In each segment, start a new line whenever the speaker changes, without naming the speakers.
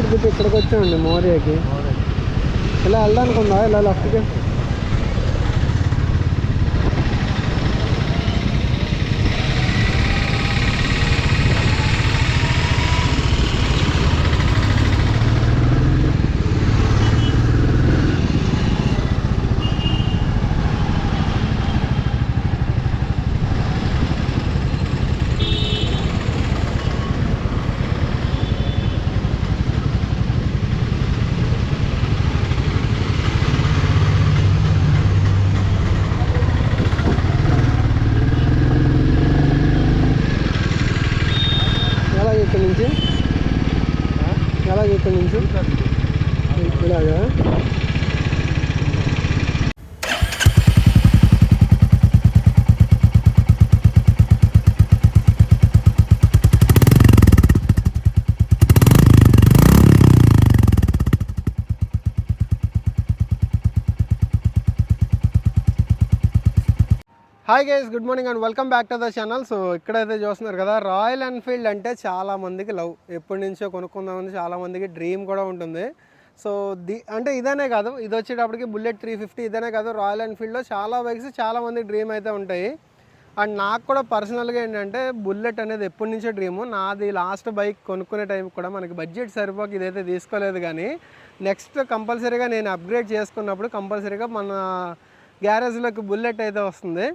అటు దిక్కు ఇక్కడికి వచ్చామండి మోరియాకి. ఇలా వెళ్ళడానికి ఉందా? ఇలా లెఫ్ట్కి ఇక్కడ నుంచి ఇలాగే ఇలాగా. Hi guys, good morning and welcome back to the channel. So ఇక్కడైతే చూస్తున్నారు కదా, రాయల్ ఎన్ఫీల్డ్ అంటే చాలామందికి లవ్, ఎప్పటి నుంచో కొనుక్కుందామని చాలామందికి డ్రీమ్ కూడా ఉంటుంది. సో అంటే ఇదనే కాదు, ఇది వచ్చేటప్పటికి బుల్లెట్ 350 ఇదనే కాదు, రాయల్ ఎన్ఫీల్డ్లో చాలా బైక్స్ చాలామంది డ్రీమ్ అయితే ఉంటాయి. అండ్ నాకు కూడా పర్సనల్గా ఏంటంటే బుల్లెట్ అనేది ఎప్పటి నుంచో డ్రీము. నాది లాస్ట్ బైక్ కొనుక్కునే టైంకి కూడా మనకి బడ్జెట్ సరిపోక ఇదైతే తీసుకోలేదు, కానీ నెక్స్ట్ కంపల్సరీగా నేను అప్గ్రేడ్ చేసుకున్నప్పుడు కంపల్సరీగా మన గ్యారేజ్లోకి బుల్లెట్ అయితే వస్తుంది.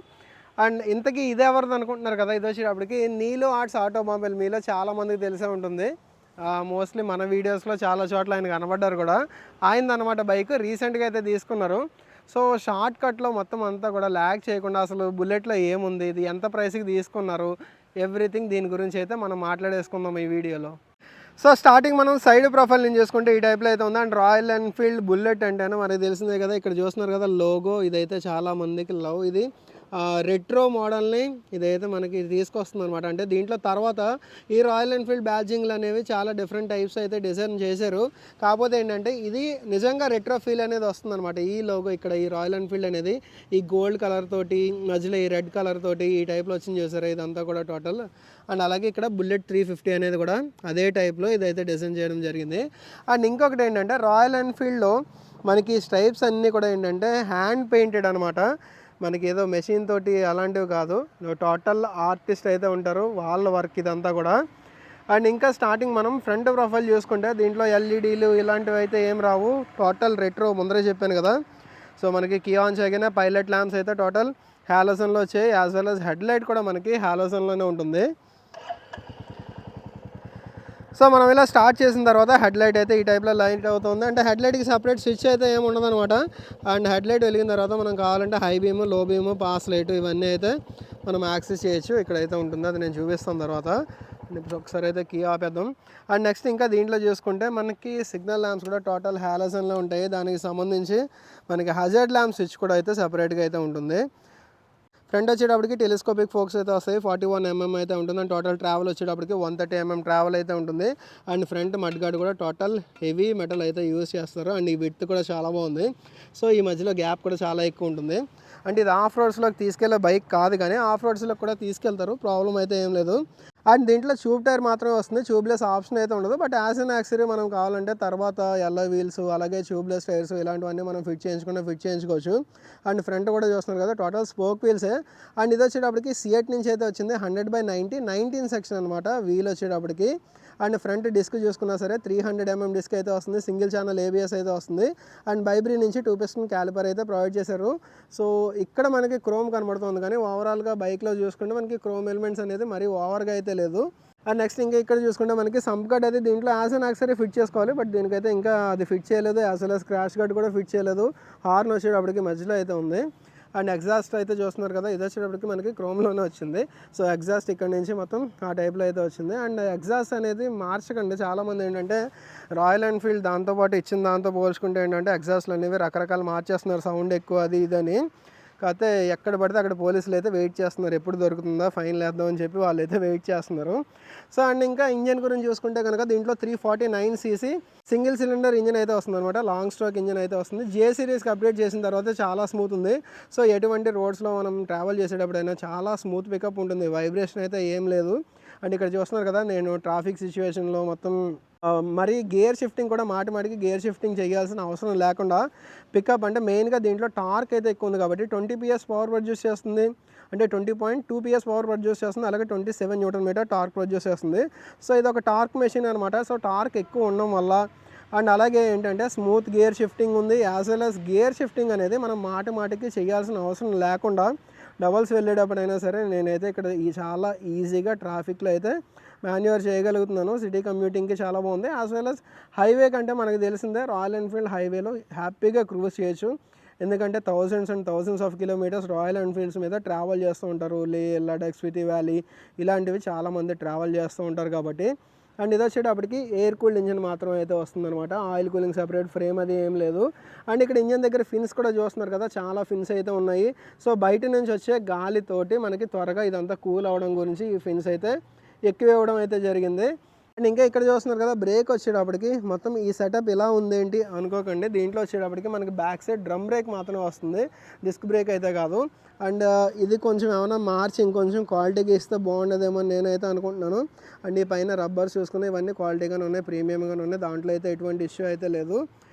అండ్ ఇంతకీ ఇదే ఎవరిది అనుకుంటున్నారు కదా, ఇది వచ్చేటప్పటికి నీలో ఆర్ట్స్ ఆటోమొబైల్. మీలో చాలామందికి తెలిసే ఉంటుంది, మోస్ట్లీ మన వీడియోస్లో చాలా చోట్ల ఆయన కనబడ్డారు కూడా. ఆయనదనమాట బైక్, రీసెంట్గా అయితే తీసుకున్నారు. సో షార్ట్ కట్లో మొత్తం అంతా కూడా ల్యాగ్ చేయకుండా అసలు బుల్లెట్లో ఏముంది, ఇది ఎంత ప్రైస్కి తీసుకున్నారు, ఎవ్రీథింగ్ దీని గురించి అయితే మనం మాట్లాడేసుకుందాం ఈ వీడియోలో. సో స్టార్టింగ్ మనం సైడ్ ప్రొఫైల్ నుంచి చూసుకుంటే ఈ టైప్లో అయితే ఉంది. అండ్ రాయల్ ఎన్ఫీల్డ్ బుల్లెట్ అంటేనే మనకి తెలిసిందే కదా, ఇక్కడ చూస్తున్నారు కదా లోగో, ఇదైతే చాలామందికి లవ్. ఇది రెట్రో మోడల్ని ఇదైతే మనకి తీసుకొస్తుంది అనమాట. అంటే దీంట్లో తర్వాత ఈ రాయల్ ఎన్ఫీల్డ్ బ్యాడ్జింగ్లు అనేవి చాలా డిఫరెంట్ టైప్స్ అయితే డిజైన్ చేశారు. కాకపోతే ఏంటంటే ఇది నిజంగా రెట్రో ఫీల్ అనేది వస్తుంది అనమాట. ఈ లోగో ఇక్కడ ఈ రాయల్ ఎన్ఫీల్డ్ అనేది ఈ గోల్డ్ కలర్ తోటి మధ్యలో ఈ రెడ్ కలర్ తోటి ఈ టైప్లో వచ్చింది చూసారు, ఇదంతా కూడా టోటల్. అండ్ అలాగే ఇక్కడ బుల్లెట్ 350 అనేది కూడా అదే టైప్లో ఇదైతే డిజైన్ చేయడం జరిగింది. అండ్ ఇంకొకటి ఏంటంటే రాయల్ ఎన్ఫీల్డ్లో మనకి స్ట్రైప్స్ అన్నీ కూడా ఏంటంటే హ్యాండ్ పెయింటెడ్ అనమాట. మనకి ఏదో మెషిన్ తోటి అలాంటివి కాదు, టోటల్ ఆర్టిస్ట్ అయితే ఉంటారు, వాళ్ళ వర్క్ ఇదంతా కూడా. అండ్ ఇంకా స్టార్టింగ్ మనం ఫ్రంట్ ప్రొఫైల్ చూసుకుంటే దీంట్లో ఎల్ఈడీలు ఇలాంటివి అయితే ఏం రావు, టోటల్ రెట్రో. ముందరే చెప్పాను కదా, సో మనకి కియాన్ చేయగానే పైలట్ ల్యాంప్స్ అయితే టోటల్ హాలోజన్లో వచ్చాయి, as well as head light కూడా మనకి హాలోజన్లోనే ఉంటుంది. సో మనం ఇలా స్టార్ట్ చేసిన తర్వాత హెడ్ లైట్ అయితే ఈ టైప్లో లైట్ అవుతుంది. అంటే హెడ్ లైట్కి సపరేట్ స్విచ్ అయితే ఏమి ఉండదు అనమాట. అండ్ హెడ్ లైట్ వెలిగిన తర్వాత మనం కావాలంటే హై బీము, లో బీము, పాస్ లైట్ ఇవన్నీ అయితే మనం యాక్సెస్ చేయొచ్చు. ఇక్కడైతే ఉంటుంది, అది నేను చూపిస్తాను తర్వాత. ఇప్పుడు ఒకసారి అయితే కీ ఆపేద్దాం. అండ్ నెక్స్ట్ ఇంకా దీంట్లో చూసుకుంటే మనకి సిగ్నల్ ల్యాంప్స్ కూడా టోటల్ హాలోజన్లో ఉంటాయి. దానికి సంబంధించి మనకి హజార్డ్ ల్యాంప్ స్విచ్ కూడా అయితే సపరేట్గా అయితే ఉంటుంది. ఫ్రంట్ వచ్చేటప్పటికి టెలిస్కోపిక్ ఫోక్స్ అయితే వస్తాయి, 41 mm అయితే ఉంటుంది. అండ్ టోటల్ ట్రావెల్ వచ్చేటప్పటికి 130 mm ట్రావెల్ అయితే ఉంటుంది. అండ్ ఫ్రంట్ మడ్ గార్డ్ కూడా టోటల్ హెవీ మెటల్ అయితే యూజ్ చేస్తారు. అండ్ ఈ విడ్త్ కూడా చాలా బాగుంది. సో ఈ మధ్యలో గ్యాప్ కూడా చాలా ఎక్కువ ఉంటుంది. అంటే ఇది ఆఫ్ రోడ్స్లోకి తీసుకెళ్లే బైక్ కాదు, కానీ ఆఫ్ రోడ్స్లోకి కూడా తీసుకెళ్తారు, ప్రాబ్లం అయితే ఏం లేదు. అండ్ దీంట్లో ట్యూబ్ టైర్ మాత్రమే వస్తుంది, ట్యూబ్లెస్ ఆప్షన్ అయితే ఉండదు. బట్ యాజ్ అన్ యాక్సరీ మనం కావాలంటే తర్వాత ఎల్లో వీల్స్ అలాగే ట్యూబ్లెస్ టైర్స్ ఇలాంటివన్నీ మనం ఫిట్ చేయించుకోవచ్చు. అండ్ ఫ్రంట్ కూడా చూస్తున్నారు కదా, టోటల్ స్పోక్ వీల్సే. అండ్ ఇది వచ్చేటప్పటికి సియట్ నుంచి అయితే వచ్చింది 100/90 19 సెక్షన్ అనమాట వీల్ వచ్చేటప్పటికి. అండ్ ఫ్రంట్ డిస్క్ చూసుకున్నా సరే 300 mm డిస్క్ అయితే వస్తుంది, సింగిల్ ఛానల్ ABS అయితే వస్తుంది. అండ్ బైబ్రీ నుంచి 2 piston క్యాలిపర్ అయితే ప్రొవైడ్ చేశారు. సో ఇక్కడ మనకి క్రోమ్ కనబడుతుంది, కానీ ఓవరాల్గా బైక్లో చూసుకుంటే మనకి క్రోమ్ ఎలిమెంట్స్ అనేది మరీ ఓవర్గా అయితే లేదు. అండ్ నెక్స్ట్ ఇంకా ఇక్కడ చూసుకుంటే మనకి సంప్ గార్డ్ అయితే దీంట్లో యాజ్ అన్ యాక్సరీ ఫిట్ చేసుకోవాలి, బట్ దీనికైతే ఇంకా అది ఫిట్ చేయలేదు. As well as crash gourd కూడా ఫిట్ చేయలేదు. హార్న్ వచ్చేటప్పటికి మధ్యలో అయితే ఉంది. అండ్ ఎగ్జాస్ట్ అయితే చూస్తున్నారు కదా, ఇది వచ్చేటప్పటికి మనకి క్రోమ్లోనే వచ్చింది. సో ఎగ్జాస్ట్ ఇక్కడ నుంచి మొత్తం ఆ టైప్లో అయితే వచ్చింది. అండ్ ఎగ్జాస్ట్ అనేది మార్చకండి, చాలామంది ఏంటంటే రాయల్ ఎన్ఫీల్డ్ దాంతోపాటు ఇచ్చిన దాంతో పోల్చుకుంటే ఏంటంటే ఎగ్జాస్ట్లు అనేవి రకరకాలు మార్చేస్తున్నారు, సౌండ్ ఎక్కువ అది ఇదని. కాకపోతే ఎక్కడ పడితే అక్కడ పోలీసులు అయితే వెయిట్ చేస్తున్నారు, ఎప్పుడు దొరుకుతుందా ఫైన్ వేద్దామని చెప్పి వాళ్ళు అయితే వెయిట్ చేస్తున్నారు. సో అండ్ ఇంకా ఇంజన్ గురించి చూసుకుంటే కనుక దీంట్లో 349cc సింగిల్ సిలిండర్ ఇంజన్ అయితే వస్తుంది అనమాట, లాంగ్ స్ట్రోక్ ఇంజన్ అయితే వస్తుంది. J సిరీస్కి అప్డేట్ చేసిన తర్వాత చాలా స్మూత్ ఉంది. సో ఎటువంటి రోడ్స్లో మనం ట్రావెల్ చేసేటప్పుడైనా చాలా స్మూత్ పికప్ ఉంటుంది, వైబ్రేషన్ అయితే ఏం లేదు. అండ్ ఇక్కడ చూస్తున్నారు కదా, నేను ట్రాఫిక్ సిచ్యువేషన్లో మొత్తం మరి గేర్ షిఫ్టింగ్ కూడా మాటికి గేర్ షిఫ్టింగ్ చేయాల్సిన అవసరం లేకుండా పికప్ అంటే మెయిన్గా దీంట్లో టార్క్ అయితే ఎక్కువ ఉంది కాబట్టి 20 PS పవర్ ప్రొడ్యూస్ చేస్తుంది, అంటే 20.2 PS పవర్ ప్రొడ్యూస్ చేస్తుంది, అలాగే 27 Nm టార్క్ ప్రొడ్యూస్ చేస్తుంది. సో ఇది ఒక టార్క్ మెషిన్ అనమాట. సో టార్క్ ఎక్కువ ఉండడం వల్ల అండ్ అలాగే ఏంటంటే స్మూత్ గేర్ షిఫ్టింగ్ ఉంది. As well as gear shifting అనేది మనం మాటికి చేయాల్సిన అవసరం లేకుండా డబల్స్ వెళ్ళేటప్పుడైనా సరే నేనైతే ఇక్కడ చాలా ఈజీగా ట్రాఫిక్లో అయితే మాన్యువర్ చేయగలుగుతున్నాను. సిటీ కమ్యూటింగ్కి చాలా బాగుంది. యాజ్ వెల్ యాజ్ హైవే కంటే మనకు తెలిసిందే, రాయల్ ఎన్ఫీల్డ్ హైవేలో హ్యాపీగా క్రూజ్ చేయొచ్చు. ఎందుకంటే thousands and thousands of kilometres royal Enfields మీద ట్రావెల్ చేస్తూ ఉంటారు. లే, లడాక్, స్పితి వ్యాలీ ఇలాంటివి చాలామంది ట్రావెల్ చేస్తూ ఉంటారు కాబట్టి. అండ్ ఇది వచ్చేటప్పటికి ఎయిర్ కూల్డ్ ఇంజిన్ మాత్రం అయితే వస్తుందన్నమాట. ఆయిల్ కూలింగ్ సెపరేట్ ఫ్రేమ్ అది ఏం లేదు. అండ్ ఇక్కడ ఇంజిన్ దగ్గర ఫిన్స్ కూడా చూస్తున్నారు కదా, చాలా ఫిన్స్ అయితే ఉన్నాయి. సో బయట నుంచి వచ్చే గాలితోటి మనకి త్వరగా ఇదంతా కూల్ అవ్వడం గురించి ఈ ఫిన్స్ అయితే ఎక్కువ ఇవ్వడం అయితే జరిగింది. అండ్ ఇంకా ఇక్కడ చూస్తున్నారు కదా, బ్రేక్ వచ్చేటప్పటికి మొత్తం ఈ సెటప్ ఇలా ఉందేంటి అనుకోకండి. దీంట్లో వచ్చేటప్పటికి మనకి బ్యాక్ సైడ్ డ్రమ్ బ్రేక్ మాత్రమే వస్తుంది, డిస్క్ బ్రేక్ అయితే కాదు. అండ్ ఇది కొంచెం ఏమైనా మార్చి ఇంకొంచెం క్వాలిటీగా ఇస్తే బాగుండదేమో నేనైతే అనుకుంటున్నాను. అండ్ ఈ పైన రబ్బర్స్ చూసుకుని ఇవన్నీ క్వాలిటీగానే ఉన్నాయి, ప్రీమియంగానే ఉన్నాయి, దాంట్లో అయితే ఎటువంటి ఇష్యూ అయితే లేదు.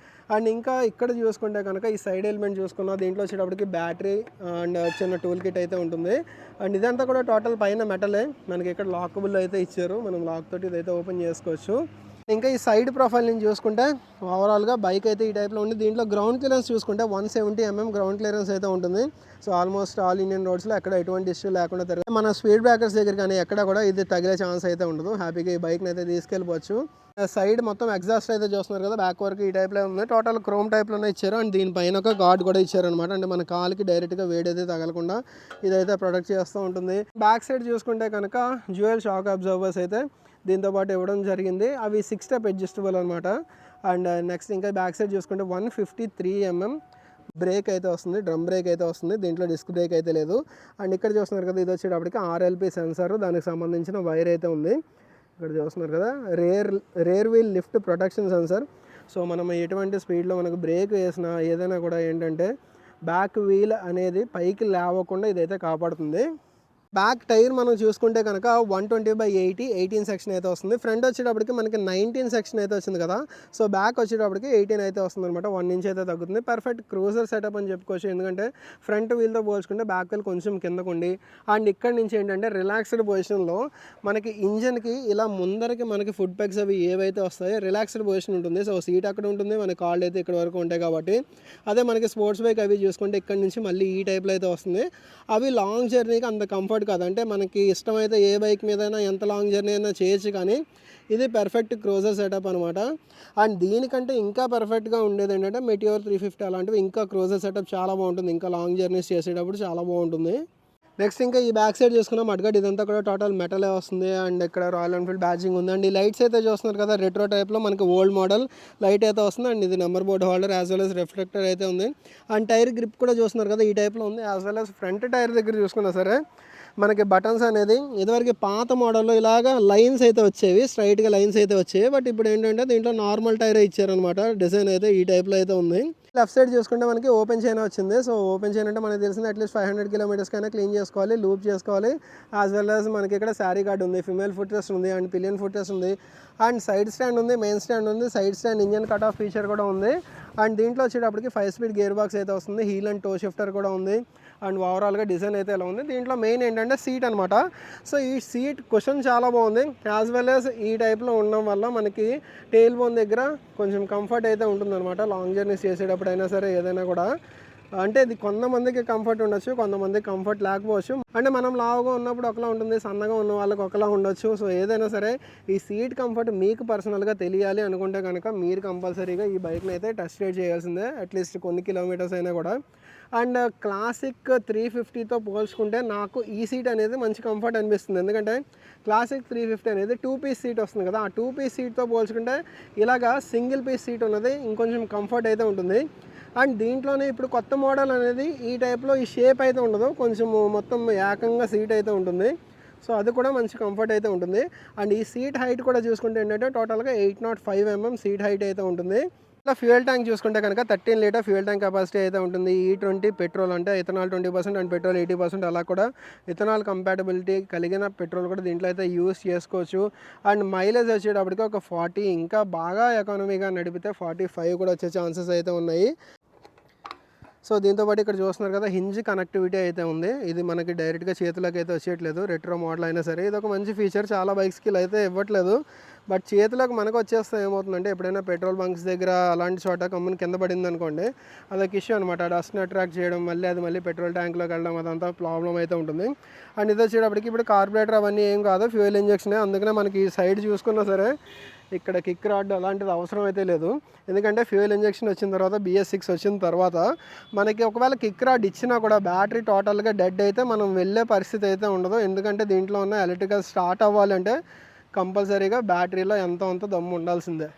అండ్ ఇంకా ఇక్కడ చూసుకుంటే కనుక ఈ సైడ్ ఎలిమెంట్ చూసుకున్నా, దీంట్లో వచ్చేటప్పటికి బ్యాటరీ అండ్ చిన్న టూల్ కిట్ అయితే ఉంటుంది. అండ్ ఇదంతా కూడా టోటల్ పైన మెటలే, మనకి ఇక్కడ లాకబుల్ అయితే ఇచ్చారు, మనం లాక్ తోటి ఇదైతే ఓపెన్ చేసుకోవచ్చు. ఇంకా ఈ సైడ్ ప్రొఫైల్ నుంచి చూసుకుంటే ఓవరాల్గా బైక్ అయితే ఈ టైప్లో ఉంది. దీంట్లో గ్రౌండ్ క్లియరెన్స్ చూసుకుంటే 170 mm గ్రౌండ్ క్లియరెన్స్ అయితే ఉంటుంది. సో ఆల్మోస్ట్ ఆల్ ఇండియన్ రోడ్స్లో ఎక్కడ ఎటువంటి ఇష్యూ లేకుండా తిరగదు. మన స్పీడ్ బ్రేకర్స్ దగ్గర కానీ ఎక్కడ కూడా ఇది తగిలే ఛాన్స్ అయితే ఉండదు. హ్యాపీగా ఈ బైక్ని అయితే తీసుకెళ్ళిపోవచ్చు. సైడ్ మొత్తం ఎగ్జాస్ట్ అయితే చూస్తున్నారు కదా, బ్యాక్ వరకు ఈ టైప్లో ఉంది. టోటల్ క్రోమ్ టైప్లోనే ఇచ్చారు. అండ్ దీనిపైన ఒక గార్డ్ కూడా ఇచ్చారనమాట. అంటే మన కాలుకి డైరెక్ట్గా వేడైతే తగలకుండా ఇదైతే ప్రొటెక్ట్ చేస్తూ ఉంటుంది. బ్యాక్ సైడ్ చూసుకుంటే కనుక డ్యూయల్ షాక్ అబ్జర్వర్స్ అయితే దీంతో పాటు ఇవ్వడం జరిగింది. అవి 6 స్టెప్ అడ్జస్టబుల్ అనమాట. అండ్ నెక్స్ట్ ఇంకా బ్యాక్ సైడ్ చూసుకుంటే 153 mm బ్రేక్ అయితే వస్తుంది, డ్రమ్ బ్రేక్ అయితే వస్తుంది. దీంట్లో డిస్క్ బ్రేక్ అయితే లేదు. అండ్ ఇక్కడ చూస్తున్నారు కదా, ఇది వచ్చేటప్పటికి RLP సెన్సార్, దానికి సంబంధించిన వైర్ అయితే ఉంది. ఇక్కడ చూస్తున్నారు కదా, rear wheel lift protection sensor. So మనం ఎటువంటి స్పీడ్లో మనకు బ్రేక్ వేసినా ఏదైనా కూడా ఏంటంటే బ్యాక్ వీల్ అనేది పైకి లేవకుండా ఇదైతే కాపాడుతుంది. బ్యాక్ టైర్ మనం చూసుకుంటే కనుక 120/80 18 సెక్షన్ అయితే వస్తుంది. ఫ్రంట్ వచ్చేటప్పటికి మనకి 19 సెక్షన్ అయితే వచ్చింది కదా, సో బ్యాక్ వచ్చేటప్పటికి 18 అయితే వస్తుంది అనమాట. 1 ఇంచ్ అయితే తగ్గుతుంది. పర్ఫెక్ట్ క్రూజర్ సెటప్ అని చెప్పుకోవచ్చు. ఎందుకంటే ఫ్రంట్ వీల్తో పోల్చుకుంటే బ్యాక్ వీల్ కొంచెం కిందకుండి అండ్ ఇక్కడ నుంచి ఏంటంటే రిలాక్స్డ్ పొజిషన్లో మనకి ఇంజన్కి ఇలా ముందరకి మనకి ఫుడ్ పెగ్స్ అవి ఏవైతే వస్తాయో రిలాక్స్డ్ పొజిషన్ ఉంటుంది. సో సీట్ అక్కడ ఉంటుంది, మన కాళ్ళు అయితే ఇక్కడ వరకు ఉంటాయి కాబట్టి. అదే మనకి స్పోర్ట్స్ బైక్ అవి చూసుకుంటే ఇక్కడ నుంచి మళ్ళీ ఈ టైప్లో అయితే వస్తుంది. అవి లాంగ్ జర్నీకి అంత కంఫర్ట్ కాదు. అంటే మనకి ఇష్టమైతే ఏ బైక్ మీదైనా ఎంత లాంగ్ జర్నీ అయినా చేయొచ్చు, కానీ ఇది పర్ఫెక్ట్ క్రూజర్ సెటప్ అనమాట. అండ్ దీనికంటే ఇంకా పర్ఫెక్ట్గా ఉండేది ఏంటంటే మెటియోర్ 350 అలాంటివి. ఇంకా క్రూజర్ సెటప్ చాలా బాగుంటుంది, ఇంకా లాంగ్ జర్నీస్ చేసేటప్పుడు చాలా బాగుంటుంది. నెక్స్ట్ ఇంకా ఈ బ్యాక్ సైడ్ చూసుకున్నాం మడ్గాడ్, ఇదంతా కూడా టోటల్ మెటలే వస్తుంది. అండ్ ఇక్కడ రాయల్ ఎన్ఫీల్డ్ బ్యాడ్జింగ్ ఉంది. అండ్ ఈ లైట్స్ అయితే చూస్తున్నారు కదా, రెట్రో టైప్లో మనకి ఓల్డ్ మోడల్ లైట్ అయితే వస్తుంది. అండ్ ఇది number board holder as well as reflector అయితే ఉంది. అండ్ టైర్ గ్రిప్ కూడా చూస్తున్నారు కదా, ఈ టైప్లో ఉంది. As well as front tyre దగ్గర చూసుకున్నా సరే మనకి బటన్స్ అనేది ఇదివరకు పాత మోడల్లో ఇలాగా లైన్స్ అయితే వచ్చేవి, స్ట్రైట్గా లైన్స్ అయితే వచ్చేవి. బట్ ఇప్పుడు ఏంటంటే దీంట్లో నార్మల్ టైరే ఇచ్చారనమాట. డిజైన్ అయితే ఈ టైప్లో అయితే ఉంది. లెఫ్ట్ సైడ్ చూసుకుంటే మనకి ఓపెన్ చైన్ వచ్చింది. సో ఓపెన్ చైన్ అంటే మనకి తెలిసింది అట్లీస్ట్ 500 kilometers కైనా క్లీన్ చేసుకోవాలి, లూప్ చేసుకోవాలి. యాజ్ వెల్ as మనకి ఇక్కడ శారీ గార్డ్ ఉంది, ఫిమేల్ ఫుట్ రెస్ట్ ఉంది, అండ్ పిలియన్ ఫుట్ రెస్ట్ ఉంది, అండ్ సైడ్ స్టాండ్ ఉంది, మెయిన్ స్టాండ్ ఉంది, side stand engine cut off feature కూడా ఉంది. అండ్ దీంట్లో వచ్చేటప్పటికి 5 స్పీడ్ గేర్ బాక్స్ అయితే వస్తుంది, హీల్ అండ్ టో షిఫ్టర్ కూడా ఉంది. అండ్ ఓవరాల్గా డిజైన్ అయితే ఎలా ఉంది. దీంట్లో మెయిన్ ఏంటంటే సీట్ అనమాట. సో ఈ సీట్ కుషన్ చాలా బాగుంది. యాజ్ వెల్ as ఈ టైప్లో ఉండడం వల్ల మనకి టెయిల్ బోన్ దగ్గర కొంచెం కంఫర్ట్ అయితే ఉంటుందన్నమాట. లాంగ్ జర్నీస్ చేసేటప్పుడు అయినా సరే ఏదైనా కూడా. అంటే ఇది కొంతమందికి కంఫర్ట్ ఉండొచ్చు, కొంతమందికి కంఫర్ట్ లేకపోవచ్చు. అంటే మనం లావుగా ఉన్నప్పుడు ఒకలా ఉంటుంది, సన్నగా ఉన్న వాళ్ళకి ఒకలా ఉండొచ్చు. సో ఏదైనా సరే ఈ సీట్ కంఫర్ట్ మీకు పర్సనల్గా తెలియాలి అనుకుంటే కనుక మీరు కంపల్సరీగా ఈ బైక్ని అయితే టెస్ట్ రైడ్ చేయాల్సిందే, అట్లీస్ట్ కొన్ని కిలోమీటర్స్ అయినా కూడా. అండ్ క్లాసిక్ 350తో పోల్చుకుంటే నాకు ఈ సీట్ అనేది మంచి కంఫర్ట్ అనిపిస్తుంది. ఎందుకంటే క్లాసిక్ 350 అనేది 2 పీస్ సీట్ వస్తుంది కదా, ఆ 2 పీస్ సీట్తో పోల్చుకుంటే ఇలాగా సింగిల్ పీస్ సీట్ ఉన్నది ఇంకొంచెం కంఫర్ట్ అయితే ఉంటుంది. అండ్ దీంట్లోనే ఇప్పుడు కొత్త మోడల్ అనేది ఈ టైప్లో ఈ షేప్ అయితే ఉండదు, కొంచెం మొత్తం ఏకంగా సీట్ అయితే ఉంటుంది. సో అది కూడా మంచి కంఫర్ట్ అయితే ఉంటుంది. అండ్ ఈ సీట్ హైట్ కూడా చూసుకుంటే ఏంటంటే టోటల్గా 805 mm సీట్ హైట్ అయితే ఉంటుంది. ఇలా ఫ్యూయల్ ట్యాంక్ చూసుకుంటే కనుక 13 లీటర్ ఫ్యూయల్ ట్యాంక్ కెపాసిటీ అయితే ఉంటుంది. E20 పెట్రోల్ అంటే ఇథనాల్ 20% అండ్ పెట్రోల్ 80%, అలా కూడా ఇథనాల్ కంపాటబిలిటీ కలిగిన పెట్రోల్ కూడా దీంట్లో అయితే యూస్ చేసుకోవచ్చు. అండ్ మైలేజ్ వచ్చేటప్పటికి ఒక 40, ఇంకా బాగా ఎకానమీగా నడిపితే 45 కూడా వచ్చే ఛాన్సెస్ అయితే ఉన్నాయి. సో దీంతోపాటు ఇక్కడ చూస్తున్నారు కదా, హింజ్ కనెక్టివిటీ అయితే ఉంది. ఇది మనకి డైరెక్ట్గా చేతులకు అయితే వచ్చేయట్లేదు, రెట్రో మోడల్ అయినా సరే. ఇది ఒక మంచి ఫీచర్, చాలా బైక్స్కి ఇలా అయితే ఇవ్వట్లేదు. బట్ చేతులకు మనకు వచ్చేస్తే ఏమవుతుందంటే, ఎప్పుడైనా పెట్రోల్ బంక్స్ దగ్గర అలాంటి చోట కమ్ముని కింద పడింది అనుకోండి, అదొక ఇష్యూ అనమాట. డస్ట్ని అట్రాక్ట్ చేయడం, మళ్ళీ పెట్రోల్ ట్యాంక్లోకి వెళ్ళడం, అదంతా ప్రాబ్లం అయితే ఉంటుంది. అండ్ ఇది వచ్చేటప్పటికి ఇప్పుడు కార్బొరేటర్ అవన్నీ ఏం కాదు, ఫ్యూయల్ ఇంజెక్షనే. అందుకనే మనకి ఈ సైడ్ చూసుకున్నా సరే ఇక్కడ కిక్ రాడ్ అలాంటిది అవసరం అయితే లేదు. ఎందుకంటే ఫ్యూయల్ ఇంజెక్షన్ వచ్చిన తర్వాత, BS6 వచ్చిన తర్వాత మనకి ఒకవేళ కిక్ రాడ్ ఇచ్చినా కూడా బ్యాటరీ టోటల్గా డెడ్ అయితే మనం వెళ్ళే పరిస్థితి అయితే ఉండదు. ఎందుకంటే దీంట్లో ఉన్న ఎలక్ట్రికల్ స్టార్ట్ అవ్వాలంటే కంపల్సరీగా బ్యాటరీలో ఎంతో అంత దమ్ము ఉండాల్సిందే.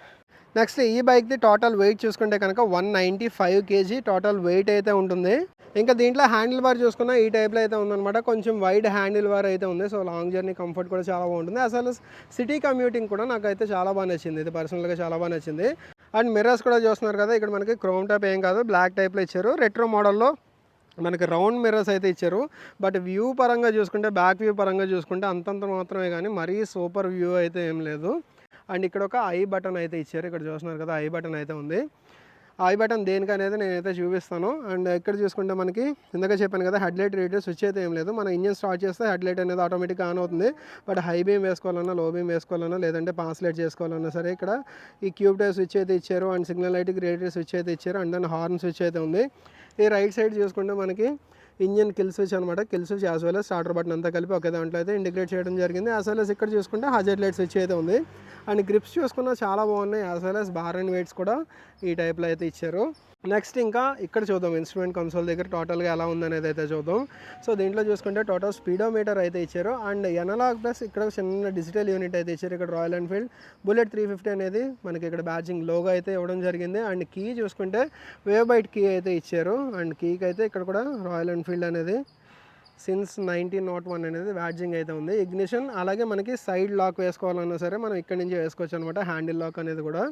నెక్స్ట్ ఈ బైక్ది టోటల్ వెయిట్ చూసుకుంటే కనుక 195 kg టోటల్ వెయిట్ అయితే ఉంటుంది. ఇంకా దీంట్లో హ్యాండిల్ బార్ చూసుకున్నా ఈ టైప్లో అయితే ఉందన్నమాట. కొంచెం వైడ్ హ్యాండిల్ బార్ అయితే ఉంది. సో లాంగ్ జర్నీ కంఫర్ట్ కూడా చాలా బాగుంటుంది. అసలు సిటీ కమ్యూటింగ్ కూడా నాకైతే చాలా బాగా నచ్చింది. ఇది పర్సనల్గా చాలా బాగా నచ్చింది. అండ్ మిర్రర్స్ కూడా చూస్తున్నారు కదా, ఇక్కడ మనకి క్రోమ్ టైప్ ఏం కాదు, బ్లాక్ టైప్లో ఇచ్చారు. రెట్రో మోడల్లో మనకి రౌండ్ మిర్రర్స్ అయితే ఇచ్చారు. బట్ వ్యూ పరంగా చూసుకుంటే, బ్యాక్ వ్యూ పరంగా చూసుకుంటే అంతంత మాత్రమే, కానీ మరీ సూపర్ వ్యూ అయితే ఏం లేదు. అండ్ ఇక్కడ ఒక ఐ బటన్ అయితే ఇచ్చారు. ఇక్కడ చూస్తున్నారు కదా, ఐ బటన్ అయితే ఉంది. ఐ బటన్ దేనికి అనేది నేనైతే చూపిస్తాను. అండ్ ఇక్కడ చూసుకుంటే మనకి ఇందాక చెప్పాను కదా, హెడ్లైట్ రేడియో స్విచ్ అయితే ఏం లేదు. మన ఇంజిన్ స్టార్ట్ చేస్తే హెడ్లైట్ అనేది ఆటోమేటిక్గా ఆన్ అవుతుంది. బట్ హై బీమ్ వేసుకోవాలన్నా, లో బీమ్ వేసుకోవాలన్నా, లేదంటే పాస్ లైట్ చేసుకోవాలన్నా సరే ఇక్కడ ఈ క్యూబ్ టైప్ స్విచ్ అయితే ఇచ్చారు. అండ్ సిగ్నల్ లైట్కి రేడియో స్విచ్ అయితే ఇచ్చారు. అండ్ దాని హార్న్ స్విచ్ అయితే ఉంది. ఈ రైట్ సైడ్ చూసుకుంటే మనకి ఇంజిన్ కిల్ స్విచ్ అనమాట. Kill switch as well as starter button అంతా కలిపి ఒకే దాంట్లో అయితే ఇంటిగ్రేట్ చేయడం జరిగింది. యాజ్ వెల్ as ఇక్కడ చూసుకుంటే హజార్డ్ లైట్ స్విచ్ అయితే ఉంది. అండ్ గ్రిప్స్ చూసుకున్నా చాలా బాగున్నాయి. As well as bar and weights కూడా ఈ టైప్లో అయితే ఇచ్చారు. నెక్స్ట్ ఇంకా ఇక్కడ చూద్దాం, ఇన్స్ట్రుమెంట్ కన్సోల్ దగ్గర టోటల్గా ఎలా ఉందనేది అయితే చూద్దాం. సో దీంట్లో చూసుకుంటే టోటల్ స్పీడోమీటర్ అయితే ఇచ్చారు. అండ్ ఎనలాగ్ ప్లస్ ఇక్కడ చిన్న డిజిటల్ యూనిట్ అయితే ఇచ్చారు. ఇక్కడ రాయల్ ఎన్ఫీల్డ్ బుల్లెట్ 350 అనేది మనకి ఇక్కడ బ్యాడ్జింగ్ లోగో అయితే ఇవ్వడం జరిగింది. అండ్ కీ చూసుకుంటే వేవ్ బైట్ కీ అయితే ఇచ్చారు. అండ్ కీకి అయితే ఇక్కడ కూడా రాయల్ ఎన్ఫీల్డ్ అనేది సిన్స్ 1901 అనేది బ్యాడ్జింగ్ అయితే ఉంది. ఇగ్నిషన్ అలాగే మనకి సైడ్ లాక్ వేసుకోవాలన్నా సరే మనం ఇక్కడ నుంచి వేసుకోవచ్చు అనమాట, హ్యాండిల్ లాక్ అనేది కూడా.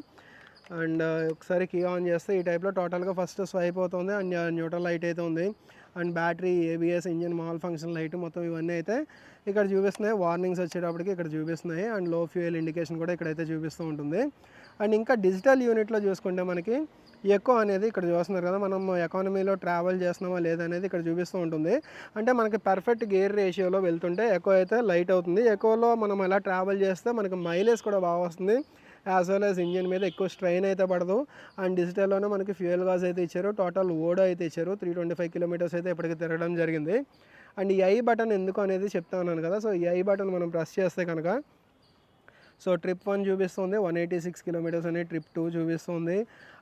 అండ్ ఒకసారి కీ ఆన్ చేస్తే ఈ టైప్లో టోటల్గా ఫస్ట్ స్వైప్ అవుతుంది. అండ్ న్యూట్రల్ లైట్ అయితే ఉంది. And battery, ABS, engine mall function light మొత్తం ఇవన్నీ అయితే ఇక్కడ చూపిస్తున్నాయి. వార్నింగ్స్ వచ్చేటప్పటికి ఇక్కడ చూపిస్తున్నాయి. అండ్ లో ఫ్యూయల్ ఇండికేషన్ కూడా ఇక్కడైతే చూపిస్తూ ఉంటుంది. అండ్ ఇంకా డిజిటల్ యూనిట్లో చూసుకుంటే మనకి ఎకో అనేది ఇక్కడ చూస్తున్నారు కదా, మనం ఎకానమీలో ట్రావెల్ చేస్తున్నామా లేదనేది ఇక్కడ చూపిస్తూ ఉంటుంది. అంటే మనకి పర్ఫెక్ట్ గేర్ రేషియోలో వెళ్తుంటే ఎకో అయితే లైట్ అవుతుంది. ఎకోలో మనం ఎలా ట్రావెల్ చేస్తే మనకి మైలేజ్ కూడా బాగా వస్తుంది. యాజ్ వెల్ యాజ్ ఇంజిన్ మీద ఎక్కువ స్ట్రెయిన్ అయితే పడదు. అండ్ డిజిటల్లోనే మనకి ఫ్యూయల్ గాజ్ అయితే ఇచ్చారు. టోటల్ ఓడో అయితే ఇచ్చారు. 325 కిలోమీటర్స్ అయితే ఇప్పటికి తిరగడం జరిగింది. అండ్ ఈ ఐ బటన్ ఎందుకు అనేది చెప్తా ఉన్నాను కదా. సో ఈ ఐ బటన్ మనం ప్రెస్ చేస్తే కనుక సో ట్రిప్ 1 చూపిస్తుంది, 186 కిలోమీటర్స్ అనేది. ట్రిప్ 2 చూపిస్తుంది.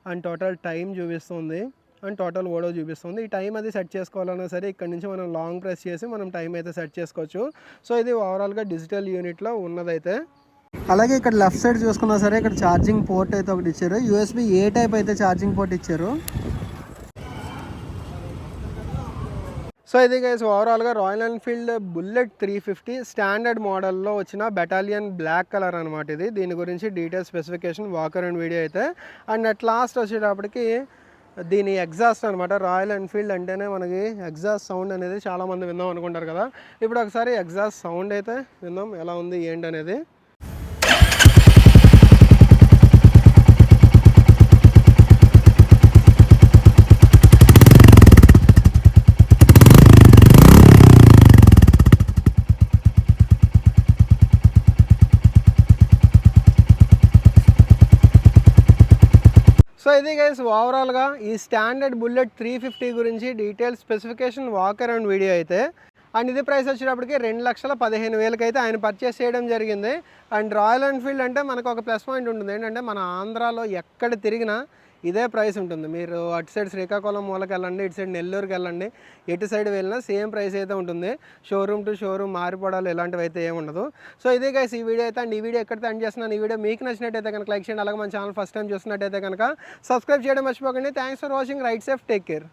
అండ్ టోటల్ టైం చూపిస్తుంది. అండ్ టోటల్ ఓడో చూపిస్తుంది. ఈ టైం అది సెట్ చేసుకోవాలన్నా సరే ఇక్కడ నుంచి మనం లాంగ్ ప్రెస్ చేసి మనం టైం అయితే సెట్ చేసుకోవచ్చు. సో ఇది ఓవరాల్గా డిజిటల్ యూనిట్లో ఉన్నదైతే. అలాగే ఇక్కడ లెఫ్ట్ సైడ్ చూసుకున్నా సరే ఇక్కడ ఛార్జింగ్ పోర్ట్ అయితే ఒకటి ఇచ్చారు. USB-A టైప్ అయితే ఛార్జింగ్ పోర్ట్ ఇచ్చారు. సో ఇది గైస్ ఓవరాల్గా రాయల్ ఎన్ఫీల్డ్ బుల్లెట్ 350 స్టాండర్డ్ మోడల్లో వచ్చిన బెటాలియన్ బ్లాక్ కలర్ అనమాట ఇది. దీని గురించి detail specification, walker and video అయితే. అండ్ అట్ లాస్ట్ వచ్చేటప్పటికి దీని ఎగ్జాస్ట్ అనమాట. రాయల్ ఎన్ఫీల్డ్ అంటేనే మనకి ఎగ్జాస్ట్ సౌండ్ అనేది చాలామంది విందాం అనుకుంటారు కదా. ఇప్పుడు ఒకసారి ఎగ్జాస్ట్ సౌండ్ అయితే విందాం ఎలా ఉంది ఏంటి అనేది. సో ఇది గైస్ ఓవరాల్గా ఈ స్టాండర్డ్ బుల్లెట్ 350 గురించి detail specification, walker and video అయితే. అండ్ ఇది ప్రైస్ వచ్చేటప్పటికి 2,15,000 అయితే ఆయన పర్చేస్ చేయడం జరిగింది. అండ్ రాయల్ ఎన్ఫీల్డ్ అంటే మనకు ఒక ప్లస్ పాయింట్ ఉంటుంది ఏంటంటే, మన ఆంధ్రాలో ఎక్కడ తిరిగినా ఇదే ప్రైస్ ఉంటుంది. మీరు అటు సైడ్ శ్రీకాకుళం మూలకి వెళ్ళండి, ఇటు సైడ్ నెల్లూరుకి వెళ్ళండి, ఎటు సైడ్ వెళ్ళినా సేమ్ ప్రైస్ అయితే ఉంటుంది. షోరూమ్ టు షోరూమ్ మారిపోవడాలు ఇలాంటివి అయితే ఏమి ఉండదు. సో ఇదే గైస్ ఈ వీడియో అయితే. అండ్ ఈ వీడియో ఎక్కడితే ఎండ్ చేస్తున్నాను. ఈ వీడియో మీకు నచ్చినట్టయితే కనుక లైక్ చేయండి. అలాగే మన ఛానల్ ఫస్ట్ టైం చూస్తున్నట్టయితే కనుక సబ్స్క్రైబ్ చేయడం మర్చిపోకండి. Thanks for watching. Right safe, take care.